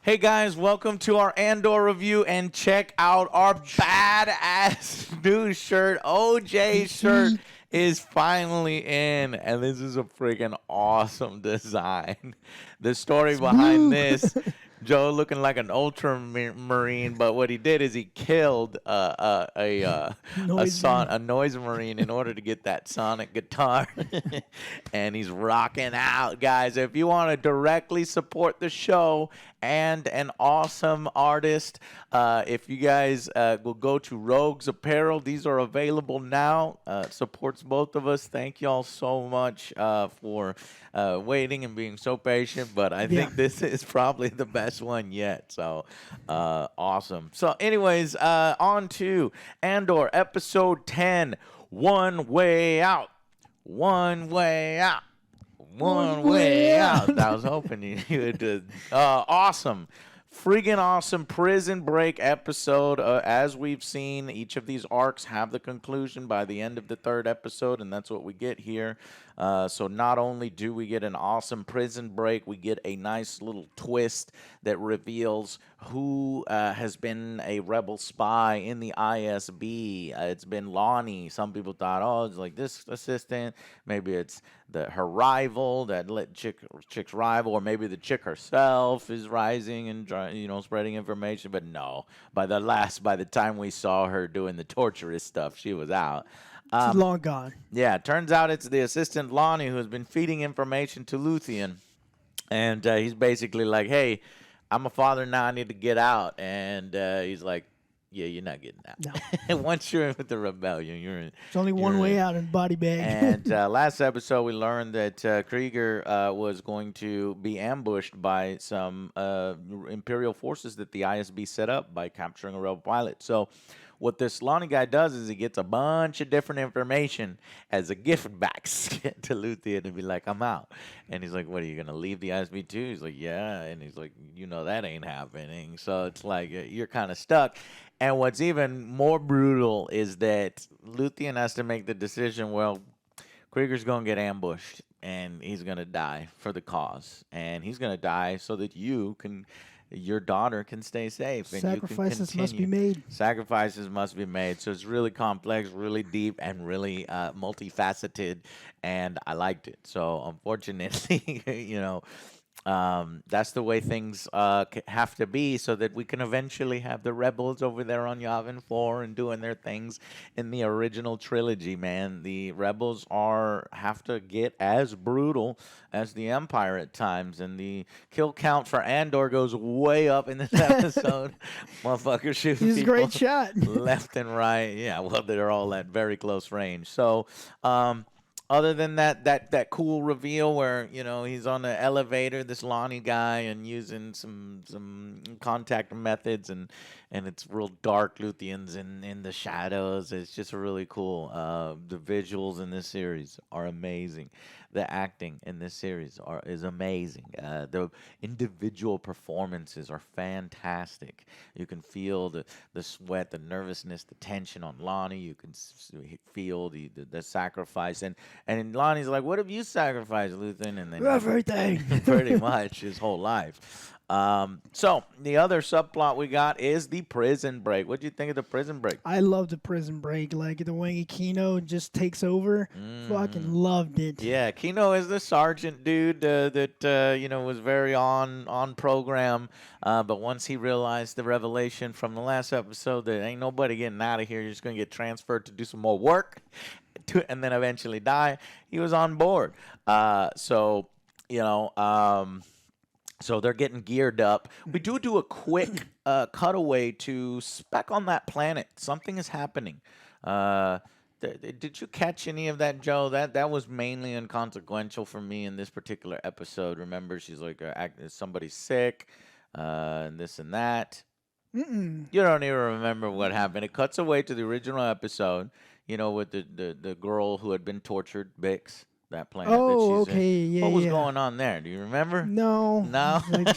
Hey guys, welcome to our Andor review and check out our badass new shirt. OJ shirt is finally in and this is a freaking awesome design. The story behind this, Joe looking like an ultramarine, but what he did is he killed Noise a noise marine in order to get that sonic guitar, and he's rocking out, guys. If you want to directly support the show and an awesome artist, if you guys will go to Rogues Apparel, these are available now. Supports both of us. Thank y'all so much for waiting and being so patient. But I think this is probably the best one yet. So awesome. So, anyways, on to Andor episode 10, One Way Out. One Way Out. One way out. I was hoping you would do. Awesome. Freaking awesome prison break episode. As we've seen, each of these arcs have the conclusion by the end of the third episode, and that's what we get here. So not only do we get an awesome prison break, we get a nice little twist that reveals who has been a rebel spy in the ISB. It's been Lonnie. Some people thought, oh, it's like this assistant. Maybe it's her rival, chick's rival, or maybe the chick herself is rising and spreading information. But no, by the time we saw her doing the torturous stuff, she was out. She's long gone. Yeah, it turns out it's the assistant Lonnie who has been feeding information to Luthien. And he's basically like, hey, I'm a father now, I need to get out. And he's like, yeah, you're not getting out. No. Once you're in with the rebellion, you're in. There's only one way out in body bag. And last episode, we learned that Krieger was going to be ambushed by some Imperial forces that the ISB set up by capturing a rebel pilot. So what this Lonnie guy does is he gets a bunch of different information as a gift back to Luthien and be like, I'm out. And he's like, what, are you going to leave the ISB too? He's like, yeah. And he's like, that ain't happening. So it's like you're kind of stuck. And what's even more brutal is that Luthien has to make the decision, well, Krieger's going to get ambushed and he's going to die for the cause. And he's going to die so that your daughter can stay safe. And Sacrifices must be made. Sacrifices must be made. So it's really complex, really deep, and really multifaceted. And I liked it. So unfortunately, that's the way things have to be so that we can eventually have the rebels over there on Yavin 4 and doing their things in the original trilogy, man. The rebels have to get as brutal as the Empire at times, and the kill count for Andor goes way up in this episode. Motherfuckers shooting He's people a great shot. left and right. Yeah, well, they're all at very close range. So, other than that cool reveal where he's on the elevator, this Lonnie guy, and using some contact methods, and it's real dark. Luthien's in the shadows. It's just really cool. The visuals in this series are amazing. The acting in this series is amazing. The individual performances are fantastic. You can feel the sweat, the nervousness, the tension on Lonnie. You can feel the sacrifice. And Lonnie's like, what have you sacrificed, Luthien? And then everything. Pretty much his whole life. So the other subplot we got is the prison break. What do you think of the prison break? I love the prison break. Like the way Kino just takes over. Fucking loved it. Yeah, Kino is the sergeant dude that was very on program. But once he realized the revelation from the last episode that ain't nobody getting out of here, you're just gonna get transferred to do some more work, and then eventually die, he was on board. So they're getting geared up. We do a quick cutaway to spec on that planet. Something is happening. Did you catch any of that, Joe? That was mainly inconsequential for me in this particular episode. Remember, she's like, somebody's sick, and this and that. Mm-mm. You don't even remember what happened. It cuts away to the original episode, with the girl who had been tortured, Bix. That planet Oh, that she's okay, in. yeah, What was yeah. going on there? Do you remember? No. No? Like,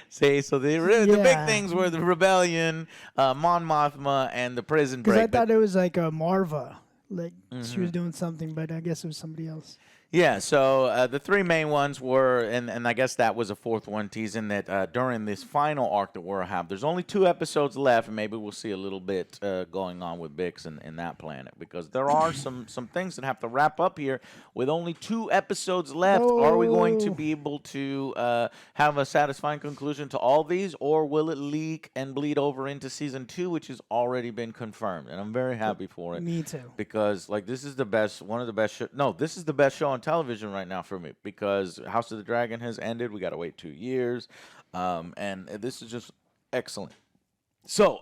See, so the big Yeah. things were the rebellion, Mon Mothma, and the prison because break. I thought it was like a Marva. Like she was doing something, but I guess it was somebody else. Yeah, so the three main ones were, and I guess that was a fourth one, teasing that during this final arc that we'll have, there's only 2 episodes left, and maybe we'll see a little bit going on with Bix and that planet, because there are some things that have to wrap up here with only 2 episodes left. Are we going to Oh, be able to have a satisfying conclusion to all these, or will it leak and bleed over into season 2, which has already been confirmed? And I'm very happy for it me too. because like this is the best, one of the best no, this is the best show on television right now for me, because House of the Dragon has ended. We got to wait 2 years, and this is just excellent. So,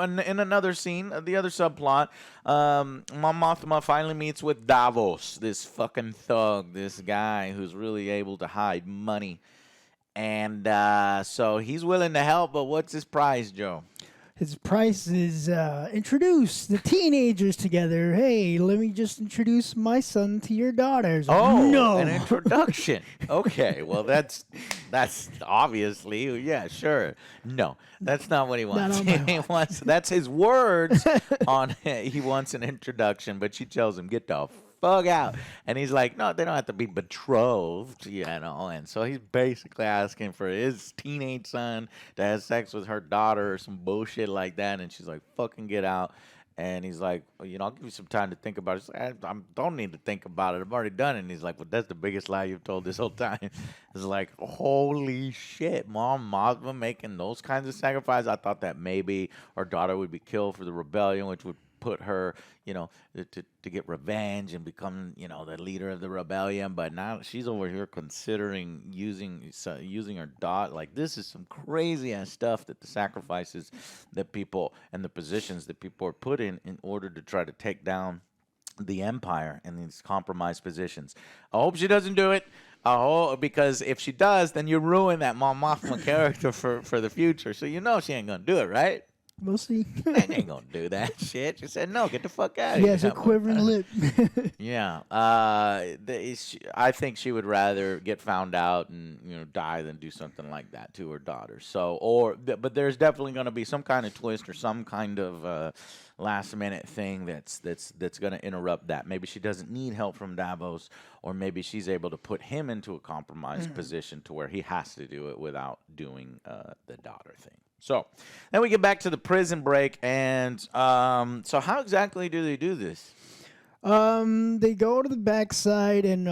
in another scene, the other subplot, Mon Mothma finally meets with Davos, this fucking thug, this guy who's really able to hide money, and so he's willing to help. But what's his prize, Joe? His price is introduce the teenagers together. Hey, let me just introduce my son to your daughters. Oh, no. an introduction. Okay, well that's obviously, yeah, sure. No, that's not what he wants. on my He wants, that's his words on he wants an introduction, but she tells him get the fuck out. And he's like, no, they don't have to be betrothed, you know. And so he's basically asking for his teenage son to have sex with her daughter or some bullshit like that. And she's like, fucking get out. And he's like, well, you know, I'll give you some time to think about it. She's like, I don't need to think about it. I've already done it. And he's like, well, that's the biggest lie you've told this whole time. It's like, holy shit, Mon Mothma making those kinds of sacrifices. I thought that maybe her daughter would be killed for the rebellion, which would put her, you know, to get revenge and become, you know, the leader of the rebellion. But now she's over here considering using her daughter. Like, this is some crazy ass stuff, that the sacrifices that people and the positions that people are put in order to try to take down the empire in these compromised positions. I hope she doesn't do it. Because if she does, then you ruin that Mon Mothma character for the future. So you know she ain't gonna do it, right? We'll see. They ain't gonna do that shit. She said, "No, get the fuck out of here." He has a quivering lip. Yeah. I think she would rather get found out and, you know, die than do something like that to her daughter. So, but there's definitely gonna be some kind of twist or some kind of last minute thing that's gonna interrupt that. Maybe she doesn't need help from Davos, or maybe she's able to put him into a compromised position to where he has to do it without doing the daughter thing. So then we get back to the prison break, and so how exactly do they do this? They go to the backside and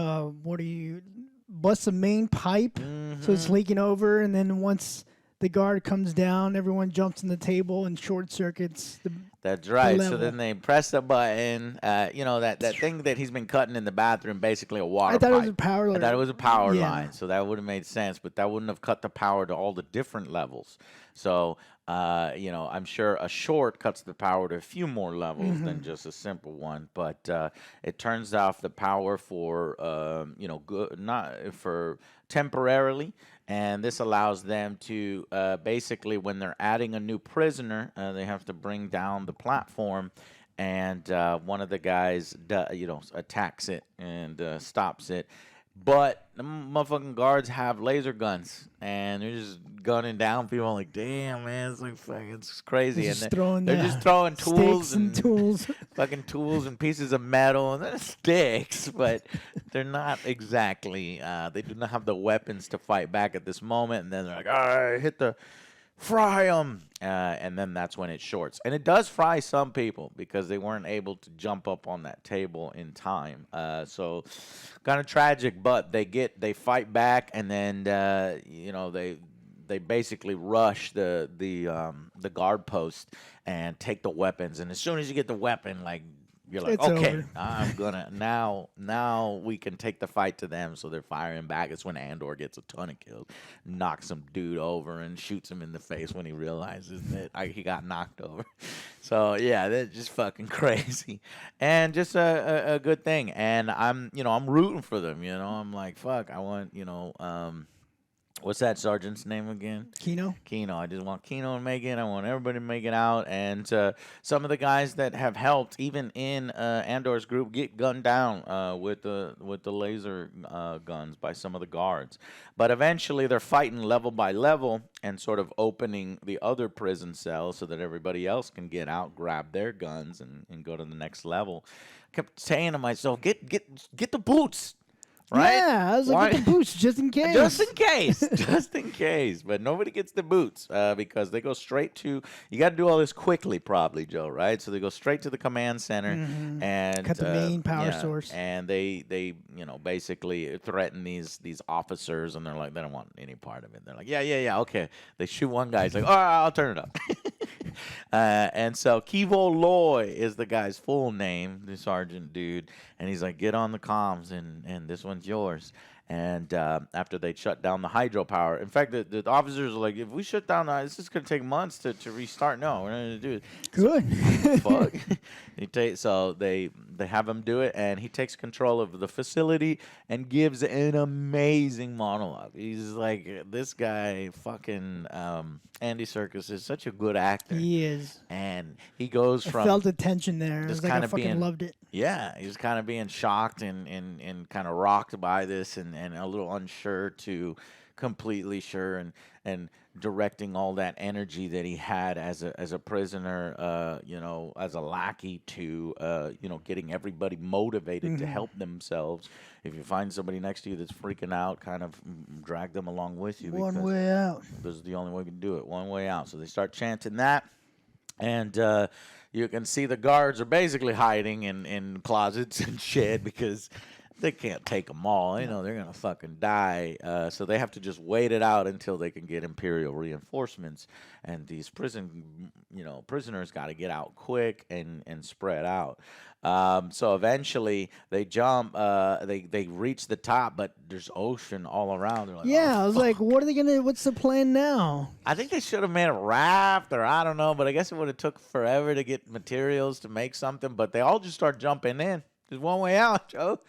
bust the main pipe, so it's leaking over, and then once the guard comes down, everyone jumps on the table and short circuits the. That's right. So level. then they press the button. You know, that thing that he's been cutting in the bathroom, basically a water I thought pipe. it was a power line. I thought it was a power Yeah. line, so that would have made sense, but that wouldn't have cut the power to all the different levels. So, you know, I'm sure a short cuts the power to a few more levels than just a simple one, but it turns off the power for, you know, good, not for temporarily. And this allows them to basically, when they're adding a new prisoner, they have to bring down the platform, and one of the guys, you know, attacks it and stops it. But the motherfucking guards have laser guns, and they're just gunning down people. I'm like, damn, man, it's like fucking, it's crazy. They're And just throwing they're just throwing tools sticks and tools. fucking tools and pieces of metal and then sticks, but they're not exactly. They do not have the weapons to fight back at this moment. And then they're like, all right, hit the. Fry them, and then that's when it shorts, and it does fry some people because they weren't able to jump up on that table in time. So, kind of tragic, but they fight back, and then you know, they basically rush the guard post and take the weapons, and as soon as you get the weapon, like, you're like, It's okay, over. I'm gonna now we can take the fight to them. So they're firing back. It's when Andor gets a ton of kills, knocks some dude over and shoots him in the face when he realizes that he got knocked over. So yeah, that's just fucking crazy, and just a good thing. And I'm rooting for them. You know, I'm like, fuck, I want, What's that sergeant's name again? Kino. Kino. I just want Kino to make it. I want everybody to make it out. And some of the guys that have helped, even in Andor's group, get gunned down with the laser guns by some of the guards. But eventually, they're fighting level by level and sort of opening the other prison cells so that everybody else can get out, grab their guns, and go to the next level. I kept saying to myself, get the boots. Right? Yeah, I was like, get the boots just in case. Just in case. Just in case. But nobody gets the boots because they go straight to, you got to do all this quickly probably, Joe, right? So they go straight to the command center and cut the main power source. And they basically threaten these officers, and they're like, they don't want any part of it. They're like, yeah, okay. They shoot one guy. He's like, all right, I'll turn it up. And so Kivo Loy is the guy's full name, the sergeant dude. And he's like, get on the comms, and this one's yours. And after they shut down the hydropower, in fact, the officers are like, if we shut down, this is going to take months to restart. No, we're not going to do it. Good. Fuck. So they have him do it, and he takes control of the facility and gives an amazing monologue. He's like, this guy, fucking Andy Serkis, is such a good actor. He is. And he goes from... I felt the tension there. I was like, I fucking loved it. Yeah, he's kind of being shocked and kind of rocked by this and a little unsure to completely sure and directing all that energy that he had as a prisoner, as a lackey to, getting everybody motivated to help themselves. If you find somebody next to you that's freaking out, kind of drag them along with you. One way out. This is the only way we can do it. One way out. So they start chanting that. And you can see the guards are basically hiding in closets and shit because they can't take them all. They know they're going to fucking die. So they have to just wait it out until they can get Imperial reinforcements. And these prisoners got to get out quick and spread out. So eventually they jump, they reach the top, but there's ocean all around. They're like, I was like, what's the plan now? I think they should have made a raft, or I don't know, but I guess it would have took forever to get materials to make something, but they all just start jumping in. There's one way out, Joe.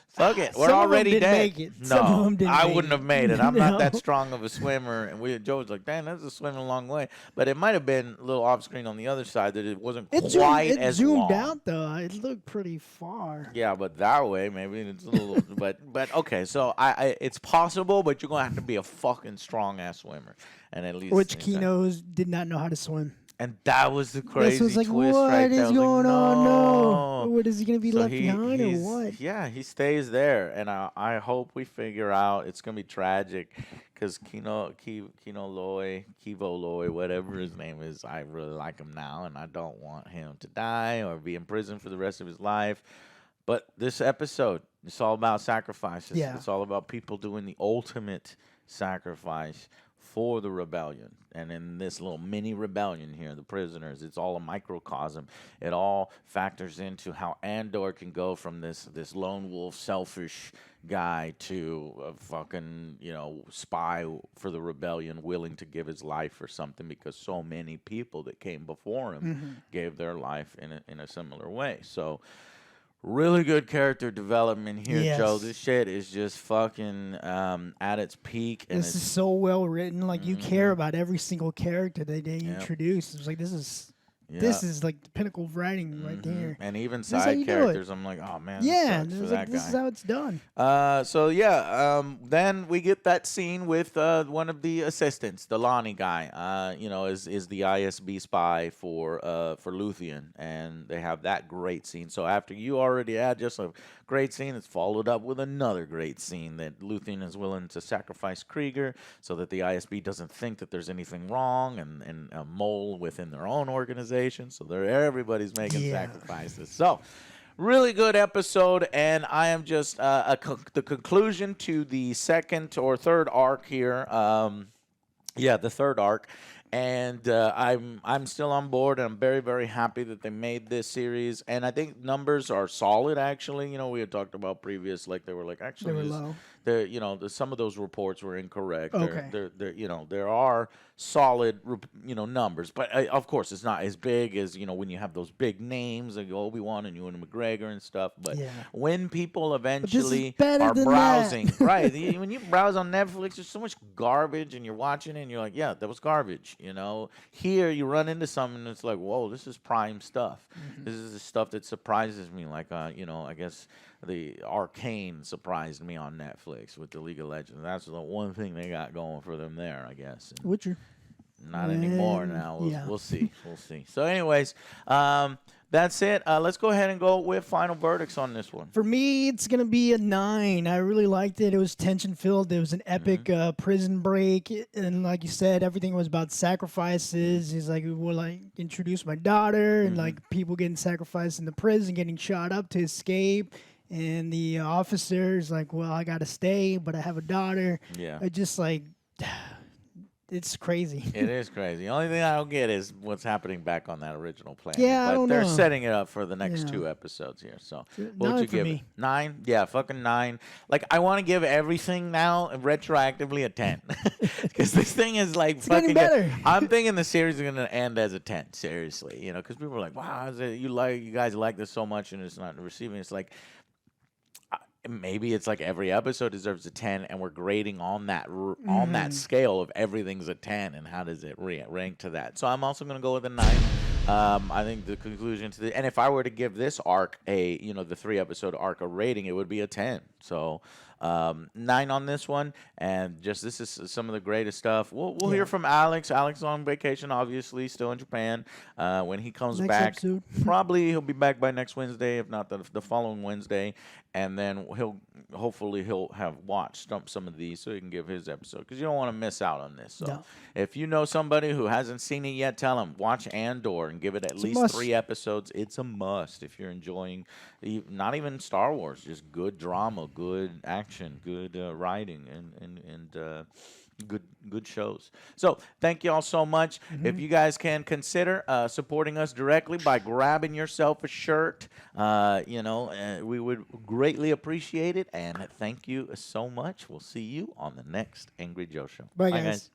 Fuck it. We're already dead. Make it. No, I wouldn't have made it. I'm not that strong of a swimmer. And Joe was like, damn, that's a swimming a long way. But it might have been a little off screen on the other side that it wasn't quite as long. It zoomed out, though. It looked pretty far. Yeah, but that way, maybe it's a little... but okay, so it's possible, but you're going to have to be a fucking strong-ass swimmer. And at least... Which Kino's did not know how to swim. And that was the crazy was like, twist what right there. is going on? No. What, is he going to be left behind or what? Yeah, he stays there. And I hope we figure out it's going to be tragic because Kivo Loy, whatever his name is, I really like him now. And I don't want him to die or be in prison for the rest of his life. But this episode, it's all about sacrifices. Yeah. It's all about people doing the ultimate sacrifice for the rebellion. And in this little mini rebellion here, the prisoners, it's all a microcosm. It all factors into how Andor can go from this lone wolf, selfish guy to a fucking, spy for the rebellion, willing to give his life for something because so many people that came before him gave their life in a similar way. So really good character development here, yes. Joe. This shit is just fucking at its peak. And this is so well written. Like, you care about every single character that they introduce. It's like, this is like the pinnacle of writing right there. And even side characters, I'm like, oh, man, this is how it's done. Then we get that scene with one of the assistants, the Lonnie guy, is the ISB spy for Luthien, and they have that great scene. So after you already had just a great scene, it's followed up with another great scene that Luthien is willing to sacrifice Krieger so that the ISB doesn't think that there's anything wrong and a mole within their own organization. So everybody's making sacrifices. So really good episode, and I am just the conclusion to the second or third arc here. The third arc. And I'm still on board, and I'm very, very happy that they made this series. And I think numbers are solid, actually. We had talked about previous, like they were like, actually, some of those reports were incorrect. Okay. There are solid, numbers, but of course it's not as big as when you have those big names like Obi-Wan and Ewan McGregor and stuff. But Yeah. when people But this is eventually better are than browsing, that. right? When you browse on Netflix, there's so much garbage, and you're watching it, and you're like, yeah, that was garbage. Here you run into something that's like, whoa, this is prime stuff. This is the stuff that surprises me. Like, I guess the Arcane surprised me on Netflix with the League of Legends. That's the one thing they got going for them there, I guess. And Witcher. not anymore now. Yeah. We'll see. We'll see. So, anyways, that's it. Let's go ahead and go with final verdicts on this one. For me, it's gonna be a 9. I really liked it. It was tension filled. It was an epic prison break, and like you said, everything was about sacrifices. He's like, "Well, I introduce my daughter, and like people getting sacrificed in the prison, getting shot up to escape." And the officer's like, "Well, I gotta stay, but I have a daughter." Yeah. It just like, it's crazy. It is crazy. The only thing I don't get is what's happening back on that original planet. Yeah, I but don't they're know. setting it up for the next Yeah. 2 episodes here. So, Nine what would you for give me. it? 9? Yeah, fucking 9. Like, I want to give everything now retroactively a 10. Because this thing is like It's fucking getting better. I'm thinking the series is going to end as a 10, seriously. Because people are like, wow, you guys like this so much and it's not receiving. It's like, maybe it's like every episode deserves a 10, and we're grading on that scale of everything's a 10, and how does it rank to that. So I'm also going to go with a 9. I think the conclusion to and if I were to give this arc the 3-episode arc a rating, it would be a 10. So 9 on this one, and just this is some of the greatest stuff. We'll hear from Alex. Alex is on vacation, obviously, still in Japan. When he comes Next back, episode. probably he'll be back by next Wednesday, if not the following Wednesday, and then hopefully he'll have watched some of these so he can give his episode, because you don't want to miss out on this. So No. if you know somebody who hasn't seen it yet, tell them watch Andor and give it at least must. 3 episodes. It's a must if you're enjoying not even Star Wars, just good drama, good action, good writing, and good shows. So thank you all so much. If you guys can consider supporting us directly by grabbing yourself a shirt, we would greatly appreciate it. And thank you so much. We'll see you on the next Angry Joe Show. Bye, guys.